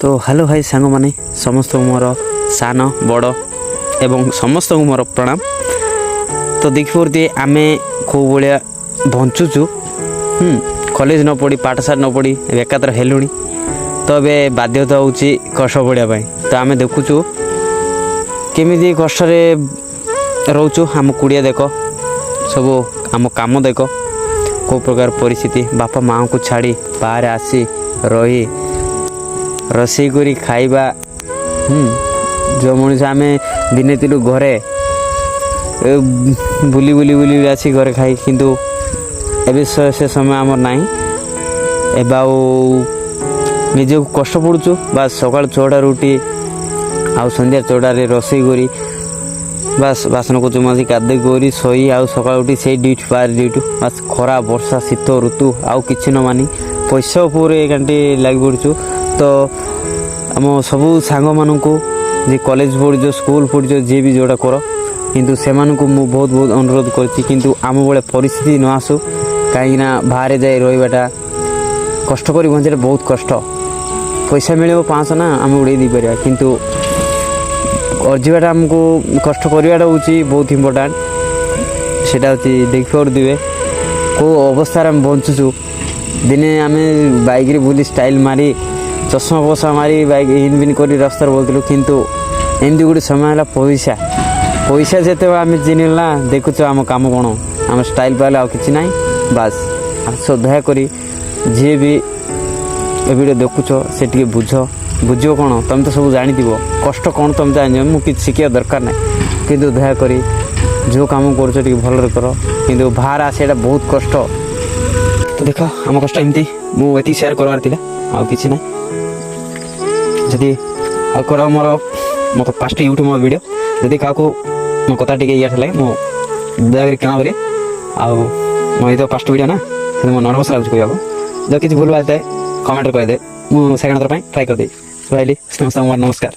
तो हेलो भाई सांग मैंने समस्त मोर सान बड़ एवं समस्त मोर प्रणाम। तो देखिए आम खूब भाया बंचुचु कॉलेज न पढ़ी पाठशाला न पढ़ी एकात्र हेलुणी तो ए बाध्यता हूँ कष्ट पढ़ापी। तो आम देखुचु केमी कष्ट रोचु आम कुड़िया देख सब आम काम देख कौ प्रकार परिस्थिति बापा माँ को छाड़ी बाहर आसी रही रोषे करी खाइबा जो मनीष आम दिने तीलू घरे बुली बुली बुली आसी घरे खाई किंतु एबे से समय आमर ना निजे कष्ट पड़ुचु बास सकाल 6टा उठी आउ संध्या 6टारे रोषे करी बास बासन को चुमासी कादे करी शई आउ सकाल उठी से ड्यूटी बाहर ड्यूटी बास खरा वर्षा शीत ऋतु आउ कि न मानी पैसा उपर घंटे लग पड़चु। तो आम सबू सांग मानू जे कॉलेज पढ़ स्कूल पढ़ जी भी जोड़ा कर किंतु से मु बहुत बहुत अनुरोध कर आम बड़े परिस्थिति न आसू कहीं बाहर जाए रहीबाटा कष्ट कर बंचे बहुत कष्ट पैसा मिले 500 ना आम उड़े दी पार किंतु अर्जीवाटा आमको कष्ट करवाटा हूँ बहुत इम्पोर्टाट सेटा हूँ देख पारे कौ अवस्था बंचुचु दिने आम बाइक रे बुली स्टाइल मारी चश्मा बसा मारी बाइक हिन बिन कर रास्तार बोलूँ किंतु एमती गोटे समय है पैसा पैसा जिते आम चिन्हला देखुच आम कम कौन आम स्टाइल पाले आ कि ना बास सो दयाकोरी जी भी ए वीडियो देखुच से टे बुझ बुझ कौन तुम तो सब जानी कष्ट कौन तुम जान मुझे शिखा दरकार ना किंतु दयाकोरी जो कम कर भल कर किंतु बाहर आसा बहुत कष्ट। तो देख आम कष्ट एमती मुझे सेयार करवार आ कि ना जदि आर मोर मत 5टी यूट्यूब मो वीडियो जदि क्या मो कथा टे इे मो दयाकोरी क्या करें आई तो 5टी वीडियो ना मो नर्भस लगे कहूँ जो किसी भूल बात कमेंट करदे मुझे सेकेंड थर ट्राए करदे। नमस्कार।